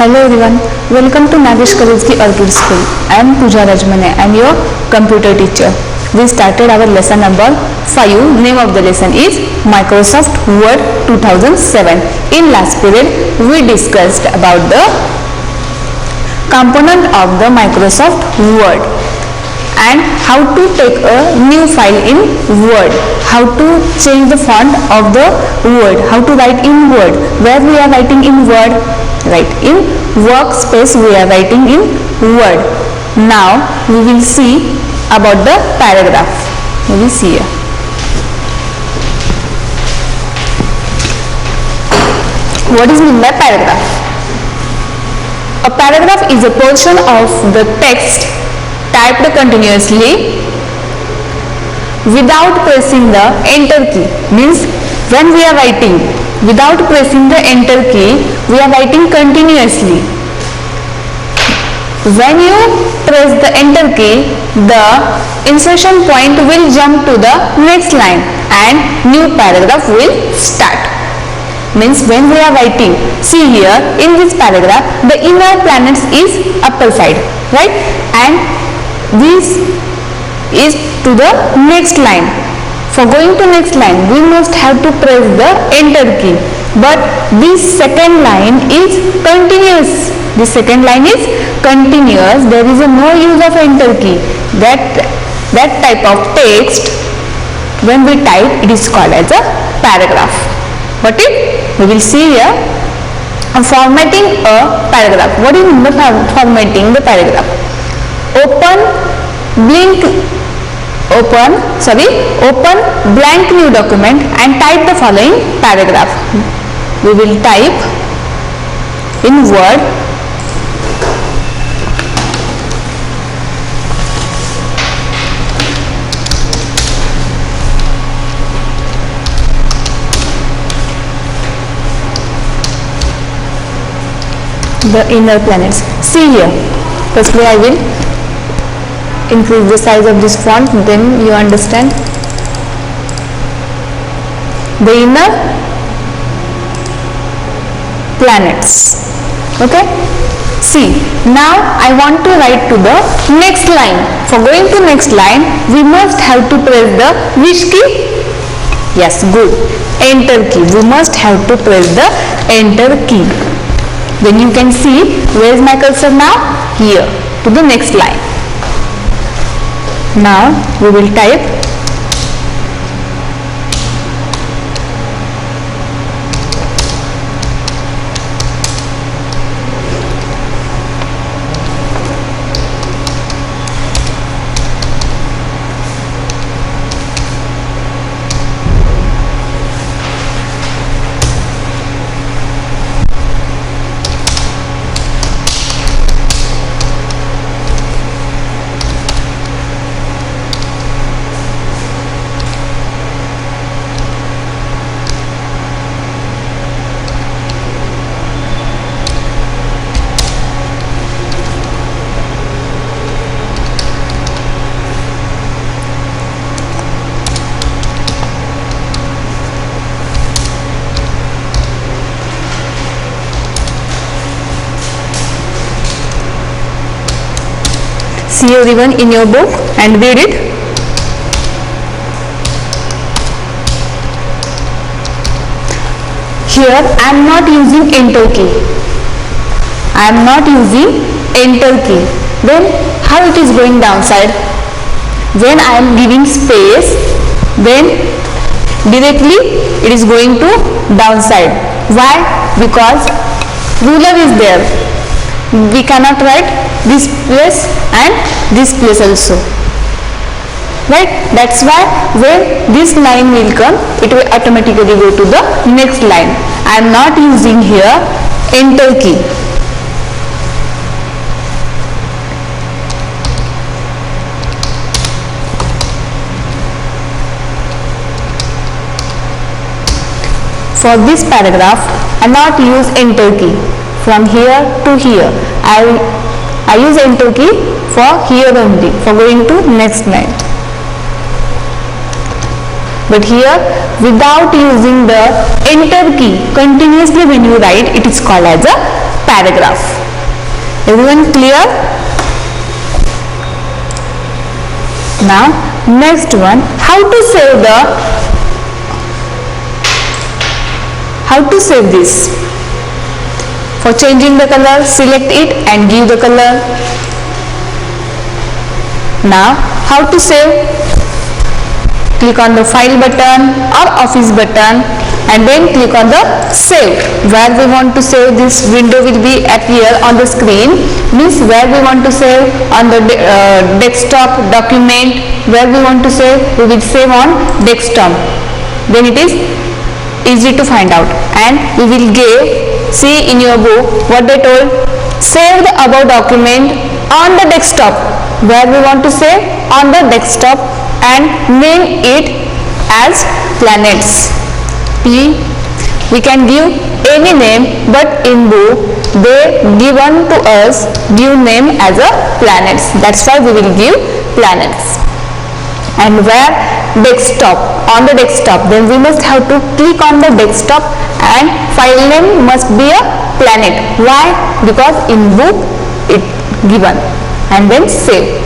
Hello everyone, welcome to Nagesh Karizki Orchid School. I am Pooja Rajmane, I am your computer teacher. We started our lesson number 5. Name of the lesson is Microsoft Word 2007. In last period, we discussed about the component of the Microsoft Word and how to take a new file in Word, how to change the font of the Word, how to write in Word, where we are writing in Word, right, in workspace we are writing in Word. Now we will see about the paragraph. We will see here. What is meant by paragraph? A paragraph is a portion of the text typed continuously without pressing the enter key. Means when we are writing without pressing the enter key, we are writing continuously. When you press the enter key, the insertion point will jump to the next line and new paragraph will start. Means when we are writing, see here in this paragraph, the inner planets is upper side, right, and this is to the next line. For going to next line, we must have to press the enter key. But this second line is continuous. This second line is continuous. There is no use of enter key. That type of text, when we type, it is called as a paragraph. What if we will see here formatting a paragraph. What is the formatting the paragraph? Open blank new document and type the following paragraph. We will type in Word the inner planets. See here, firstly I will increase the size of this font, then you understand. The inner planets. Okay, see, now I want to write to the next line. For going to next line, we must have to press the which key? Yes, good, enter key. We must have to press the enter key. Then you can see, where is my cursor now? Here, to the next line. Now we will type see everyone in your book and read it. Here I am not using enter key. I am not using enter key. Then how it is going downside? When I am giving space, then directly it is going to downside. Why? Because ruler is there. We cannot write this place and this place also, right? That's why when this line will come, it will automatically go to the next line. I am not using here enter key. For this paragraph, I not use enter key from here to here. I use enter key for here only, for going to next line. But here, without using the enter key continuously when you write, it is called as a paragraph. Everyone clear? Now next one, how to save this. For changing the color, select it and give the color. Now how to save? Click on the file button or office button and then click on the save. Where we want to save, this window will be appear on the screen. Means where we want to save, on the desktop document. Where we want to save, we will save on desktop. Then it is easy to find out, and we will give, see in your book what they told, save the above document on the desktop. Where we want to save, on the desktop, and name it as planets. We can give any name, but in book they given to us give name as a planets. That's why we will give planets. And where desktop, on the desktop, then we must have to click on the desktop and file name must be a planet. Why? Because in book it given, and then save.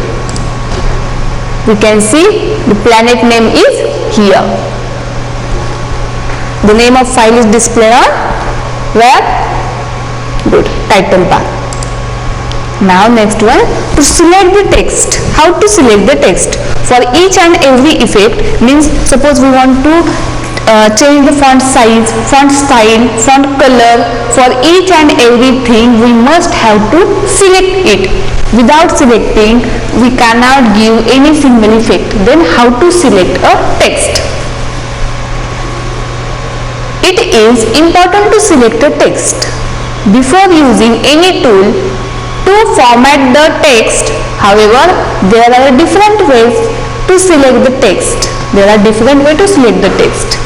We can see the planet name is here. The name of file is displayed on where? Good, title bar. Now next one, to select the text. How to select the text? For each and every effect, means suppose we want to change the font size, font style, font color. For each and everything we must have to select it. Without selecting, we cannot give any single effect. Then how to select a text? It is important to select a text before using any tool to format the text. However, there are different ways to select the text. There are different ways to select the text.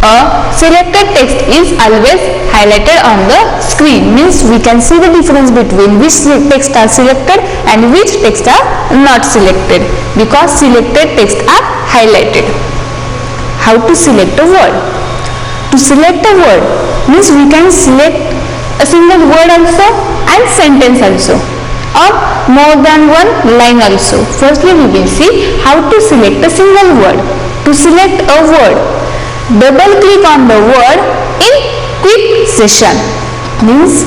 A selected text is always highlighted on the screen. Means we can see the difference between which text are selected and which text are not selected, because selected text are highlighted. How to select a word? To select a word means we can select a single word also and sentence also, or more than one line also. Firstly, we will see how to select a single word. To select a word, double click on the word in quick session. Means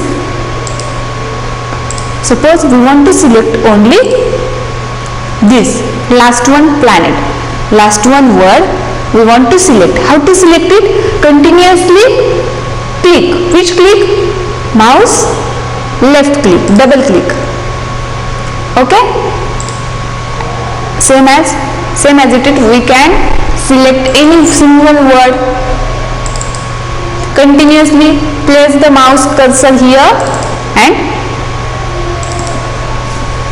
suppose we want to select only this last one, planet, last one word we want to select. How to select it? Continuously click. Which click? Mouse left click, double click. Okay, same as it is, we can select any single word. Continuously place the mouse cursor here and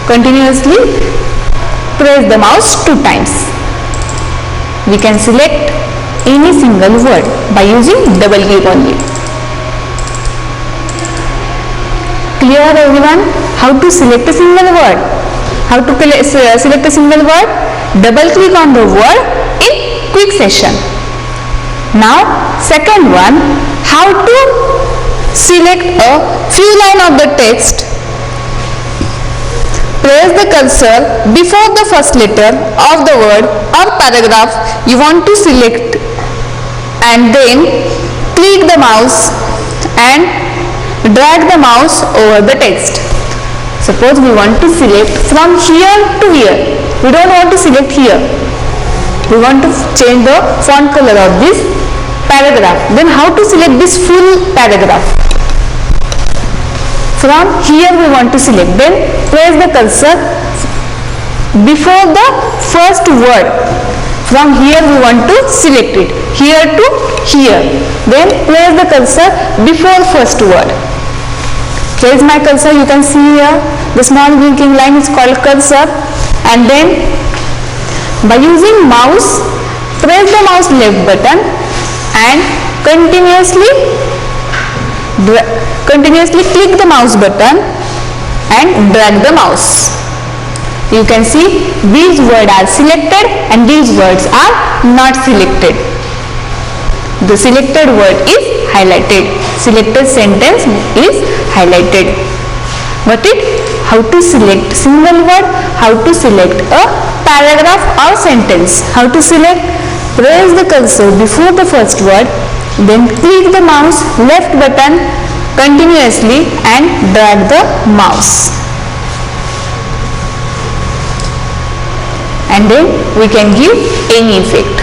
continuously press the mouse 2 times. We can select any single word by using double click only. Clear everyone? How to select a single word? How to select a single word? Double click on the word in quick session. Now second one, how to select a few lines of the text. Place the cursor before the first letter of the word or paragraph you want to select, and then click the mouse and drag the mouse over the text. Suppose we want to select from here to here. We don't want to select here. We want to change the font color of this paragraph. Then how to select this full paragraph? From here we want to select. Then place the cursor before the first word. From here we want to select it. Here to here. Then place the cursor before first word. Here is my cursor, you can see here. The small blinking line is called cursor. And then by using mouse, press the mouse left button and continuously click the mouse button and drag the mouse. You can see these words are selected and these words are not selected. The selected word is highlighted. Selected sentence is highlighted. Got it? How to select single word, how to select a paragraph or sentence. How to select? Press the cursor before the first word, then click the mouse left button continuously and drag the mouse. And then we can give any effect.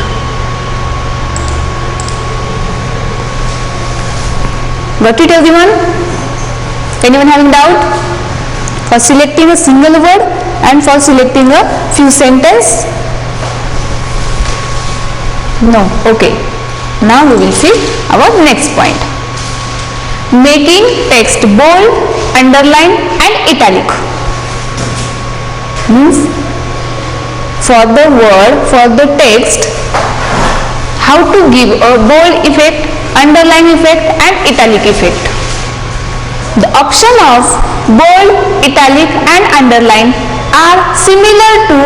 Got it, everyone? Anyone having doubt? For selecting a single word and for selecting a few sentences? No. Okay. Now we will see our next point. Making text bold, underline and italic. Means for the word, for the text, how to give a bold effect, underline effect and italic effect. The option of bold, italic and underline are similar to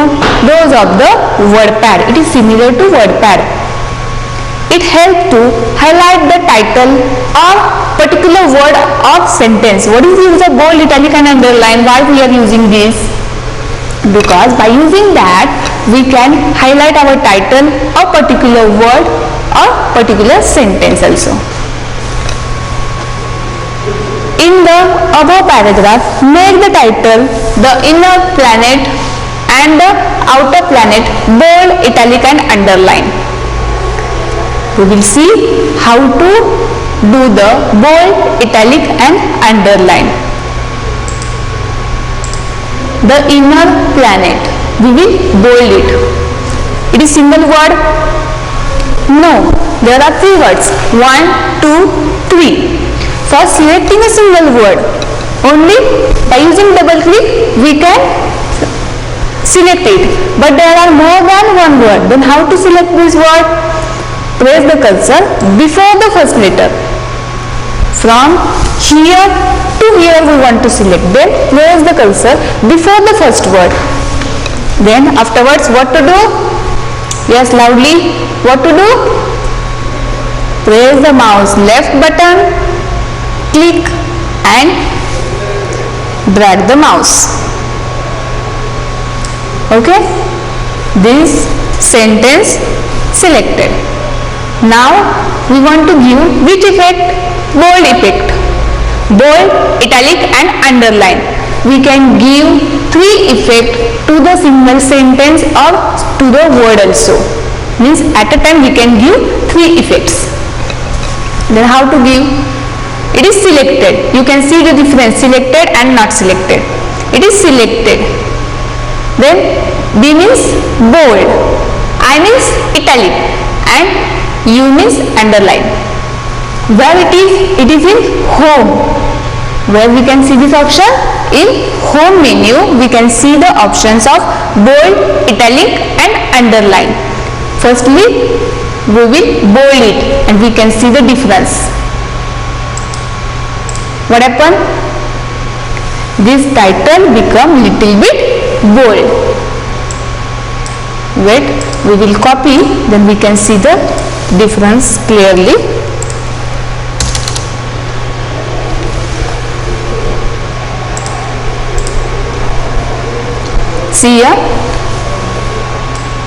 those of the WordPad. It is similar to WordPad. It helps to highlight the title or particular word of sentence. What is the use of bold, italic and underline? Why we are using this? Because by using that we can highlight our title or particular word or particular sentence also. In the above paragraph, make the title, the inner planet and the outer planet bold, italic and underline. We will see how to do the bold, italic and underline. The inner planet, we will bold it. It is single word? No, there are three words. 1, 2, 3. For selecting a single word, only by using double click we can select it. But there are more than one word. Then how to select this word? Press the cursor before the first letter. From here to here we want to select. Then press the cursor before the first word. Then afterwards what to do? Yes, loudly. What to do? Press the mouse left button, click and drag the mouse. Okay? This sentence selected. Now we want to give which effect? Bold effect. Bold, italic and underline. We can give three effects to the single sentence or to the word also. Means at a time we can give three effects. Then how to give? It is selected. You can see the difference, selected and not selected. It is selected. Then B means bold, I means italic and U means underline. Where it is? It is in home. Where we can see this option? In home menu we can see the options of bold, italic and underline. Firstly we will bold it and we can see the difference. What happened? This title become little bit bold. Wait, we will copy, then we can see the difference clearly. See here,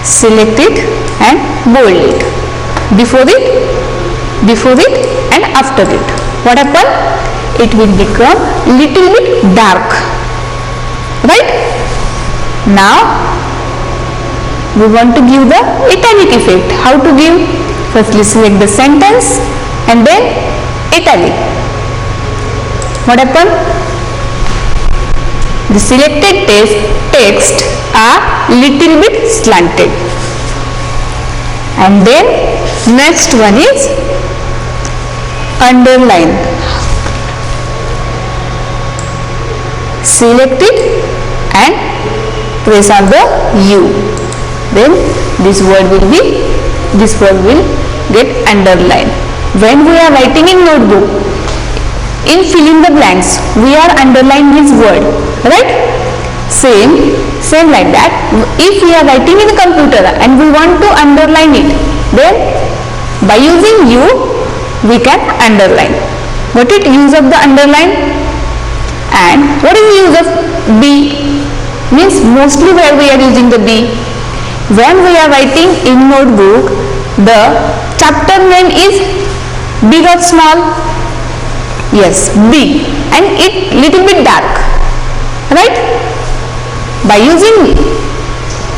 select it and bold it. Before it and after it. What happened? It will become little bit dark. Right? Now we want to give the italic effect. How to give? Firstly select the sentence and then italic. What happened? The selected text are little bit slanted. And then next one is underline. Select it and press on the U. Then this word will get underlined. When we are writing in notebook, in fill in the blanks, we are underlining this word, right? Same like that. If we are writing in the computer and we want to underline it, then by using U, we can underline. What is use of the underline? And what is the use of B? Means mostly where we are using the B. When we are writing in notebook, the chapter name is big or small? Yes, big, and it little bit dark, right? By using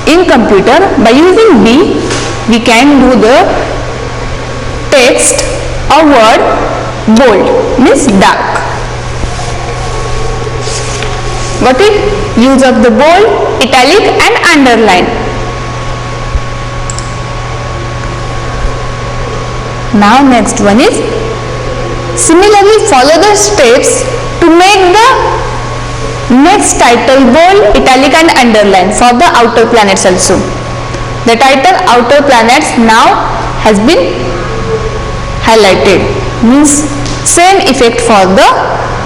in computer, by using B, we can do the text or word bold, means dark. Got it? Use of the bold, italic and underline. Now next one is, similarly follow the steps to make the next title bold, italic and underline for the outer planets also. The title outer planets now has been highlighted, means same effect for the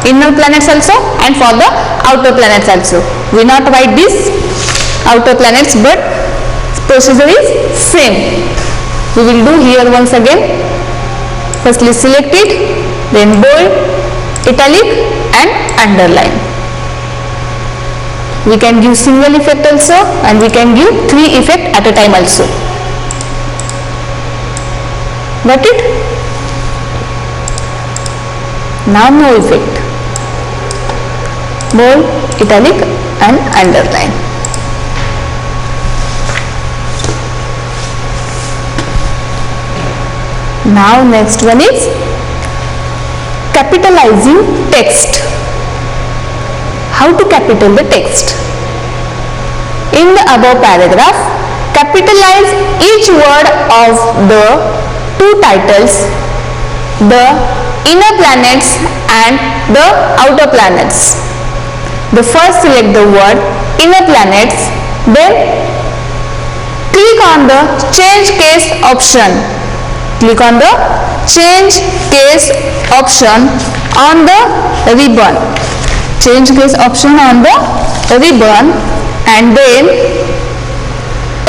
inner planets also and for the outer planets also. We not write this outer planets, but procedure is same. We will do here once again. Firstly select it, then bold, italic and underline. We can give single effect also, and we can give 3 effect at a time also. Got it? Now no effect. Bold, italic and underline. Now next one is capitalizing text. How to capital the text? In the above paragraph, capitalize each word of the 2 titles, the inner planets and the outer planets. The first select the word inner planets, then click on the change case option. Click on the change case option on the ribbon. Change case option on the ribbon, and then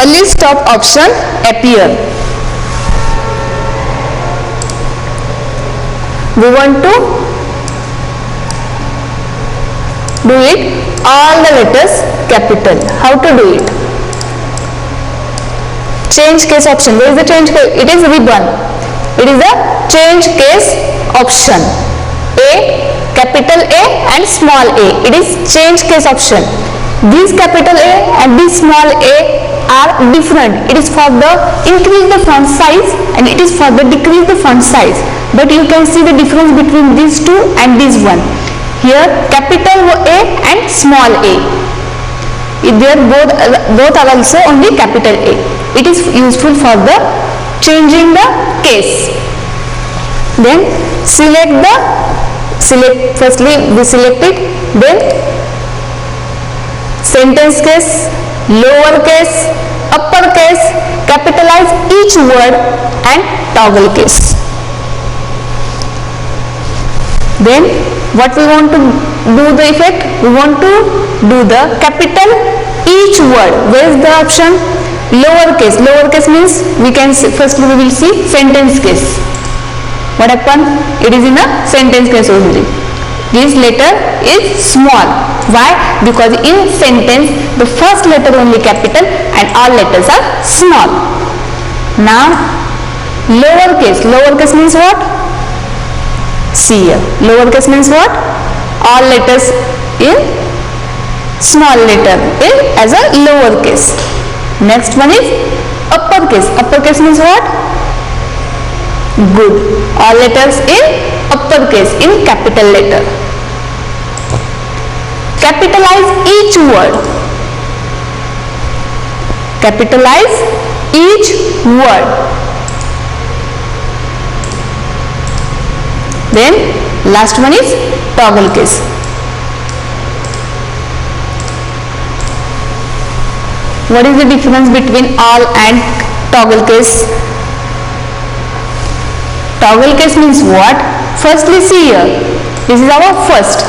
a list of options appear. We want to do it all the letters capital. How to do it? Change case option. Where is the change case? It is ribbon. It is the change case option. Capital A and small a. It is change case option. This capital A and this small a are different. It is for the increase the font size and it is for the decrease the font size. But you can see the difference between these two and this one. Here capital A and small a. They are both are also only capital A. It is useful for the changing the case. Then firstly we select it, then sentence case, lower case, upper case, capitalize each word and toggle case. Then what we want to do the effect? We want to do the capital each word. Where is the option? Lower case. Lower case means we can see, firstly we will see sentence case. What happened? It is in a sentence case only. This letter is small. Why? Because in sentence the first letter only capital and all letters are small. Now lower case. Lower case means what? See here. Lower case means what? All letters in small letter in as a lower case. Next one is upper case. Upper case means what? Good. All letters in upper case in capital letter. Capitalize each word. Capitalize each word. Then last one is toggle case. What is the difference between all and toggle case? Toggle case means what? Firstly, see here. This is our first.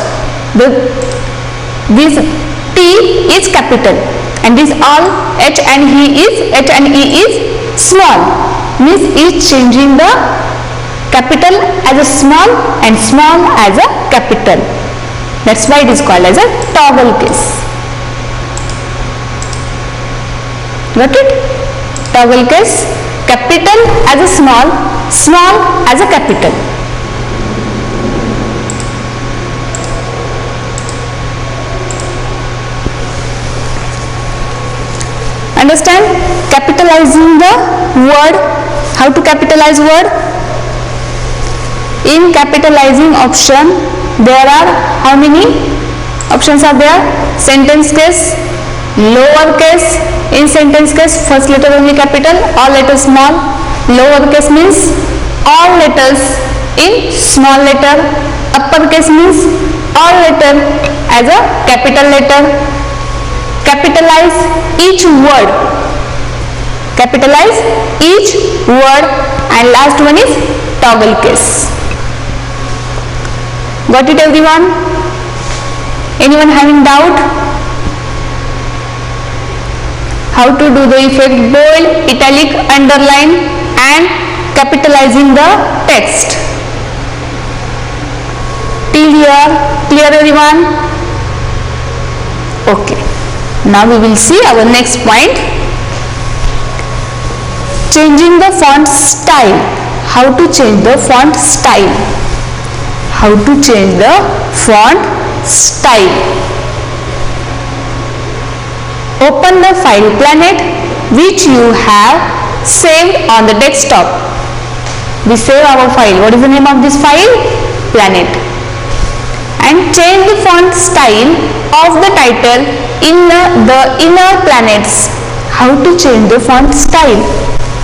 This T is capital, and this all H and E is small. Means is changing the capital as a small and small as a capital. That's why it is called as a toggle case. Got it? Toggle case, capital as a small, small as a capital. Understand? Capitalizing the word. How to capitalize word? In capitalizing option, there are how many options are there? Sentence case, lower case. In sentence case, first letter only capital, all letters small. Lower case means all letters in small letter. Upper case means all letter as a capital letter. Capitalize each word. Capitalize each word. And last one is toggle case. Got it, everyone? Anyone having doubt? How to do the effect bold, italic, underline and capitalizing the text. Till here, clear everyone? Okay. Now we will see our next point. Changing the font style. How to change the font style? How to change the font style? Open the file Planet which you have saved on the desktop. We save our file. What is the name of this file? Planet. And change the font style of the title in the inner planets. How to change the font style?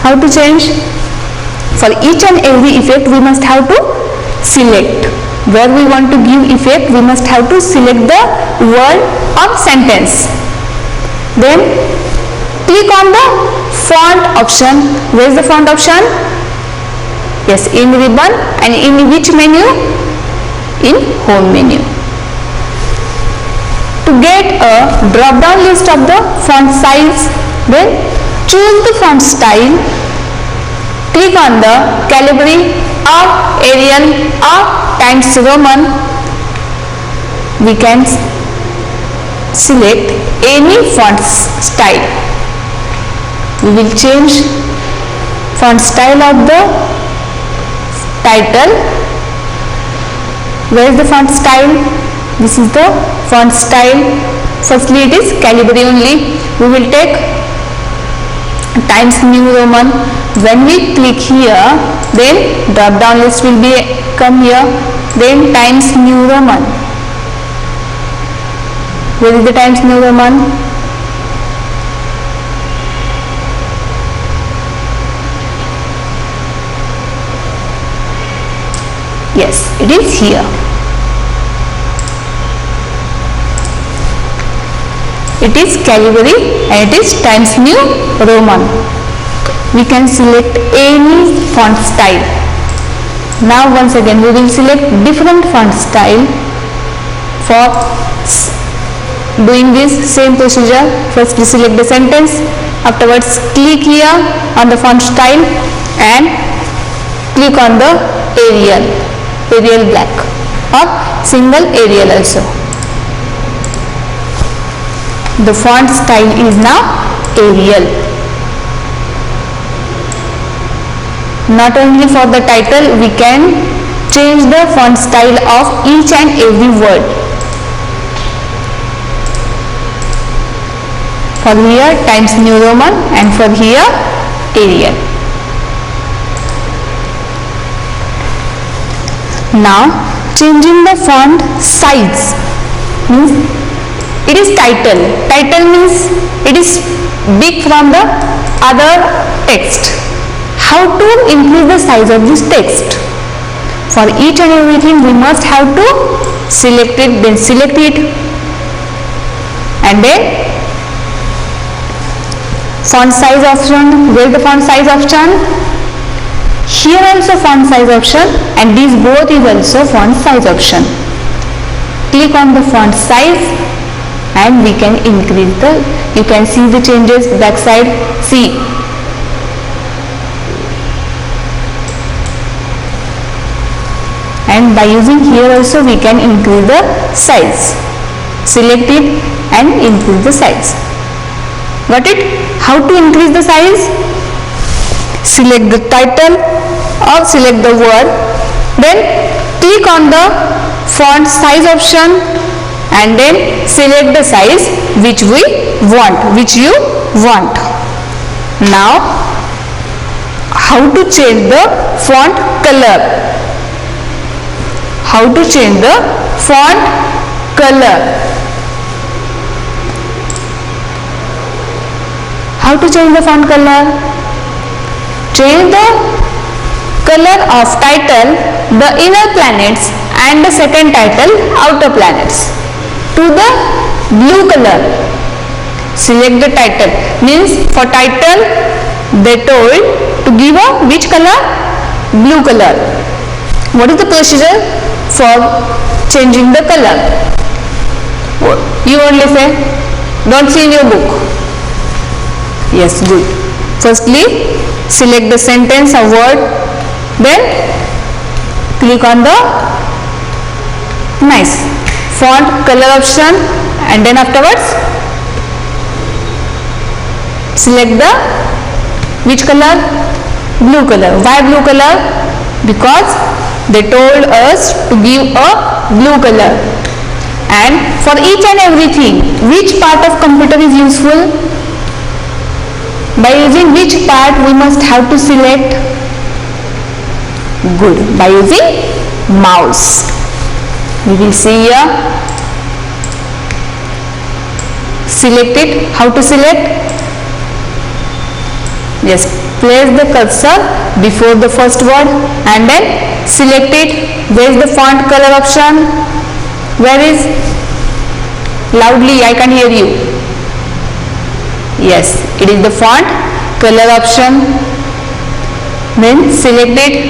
How to change? For each and every effect we must have to select. Where we want to give effect, we must have to select the word or sentence. Then click on the font option. Where is the font option? Yes, in ribbon. And in which menu? In home menu. To get a drop down list of the font size, then choose the font style. Click on the Calibri or Arial or Times Roman. We can select any font style. We will change font style of the title. Where is the font style? This is the font style. Firstly it is Calibri only. We will take Times New Roman. When we click here, then drop down list will be come here. Then Times New Roman. Where is the Times New Roman? Yes, it is here. It is Calibri and it is Times New Roman. We can select any font style. Now once again we will select different font style. For doing this same procedure, first we select the sentence, afterwards click here on the font style and click on the Arial black or single Arial also. The font style is now Arial. Not only for the title, we can change the font style of each and every word. For here Times New Roman and for here Arial. Now changing the font size means it is title. Title means it is big from the other text. How to increase the size of this text? For each and everything we must have to select it, then select it and then font size option. Where is the font size option? Here also font size option, and these both is also font size option. Click on the font size and we can increase the, you can see the changes back side, see. And by using here also we can increase the size. Select it and increase the size. Got it? How to increase the size? Select the title or select the word, then click on the font size option and then select the size which we want, which you want. Now how to change the font color? How to change the font color? How to change the font color? Change the color of title, the inner planets, and the second title, outer planets, to the blue color. Select the title. Means for title they told to give a which color? Blue color. What is the procedure for changing the color? You only say, don't see in your book. Yes, good. Firstly, select the sentence or word, then click on the nice font color option, and then afterwards select the which color? Blue color. Why blue color? Because they told us to give a blue color. And for each and everything, which part of computer is useful? By using which part we must have to select? Good. By using mouse. We will see here. Select it. How to select? Yes. Place the cursor before the first word and then select it. Where is the font color option? Where is? Loudly, I can hear you. Yes, it is the font color option. Then select it.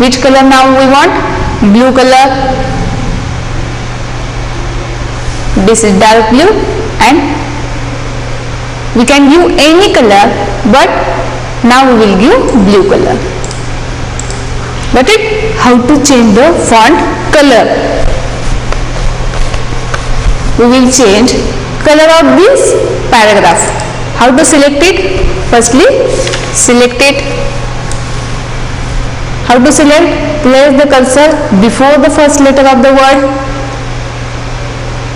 Which color now we want? Blue color. This is dark blue, and we can give any color, but now we will give blue color. Got it? How to change the font color? We will change color of this paragraph. How to select it? Firstly, select it. How to select? Place the cursor before the first letter of the word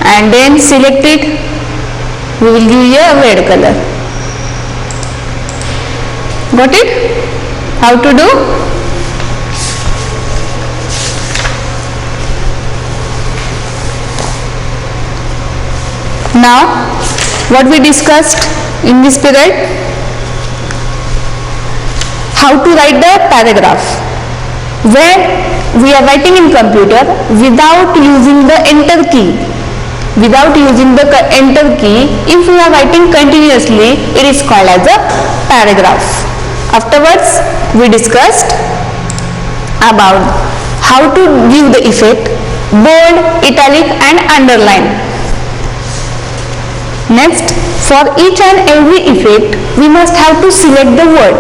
and then select it. We will give you a red color. Got it? How to do? Now, what we discussed in this period? How to write the paragraph. When we are writing in computer without using the enter key, if we are writing continuously, it is called as a paragraph. Afterwards, we discussed about how to give the effect bold, italic and underline. Next, for each and every effect, we must have to select the word.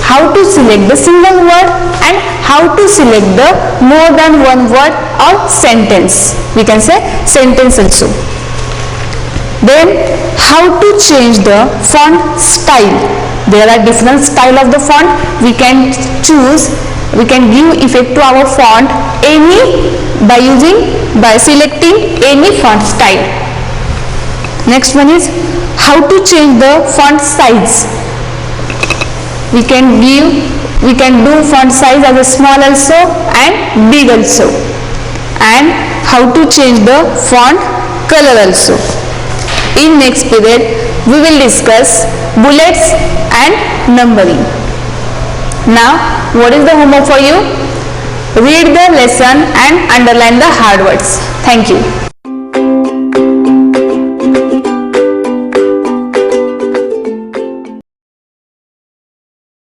How to select the single word and how to select the more than one word or sentence. We can say sentence also. Then, how to change the font style. There are different style of the font. We can choose, we can give effect to our font by selecting any font style. Next one is how to change the font size. We can do font size as a small also and big also. And how to change the font color also. In next period, we will discuss bullets and numbering. Now, what is the homework for you? Read the lesson and underline the hard words. Thank you.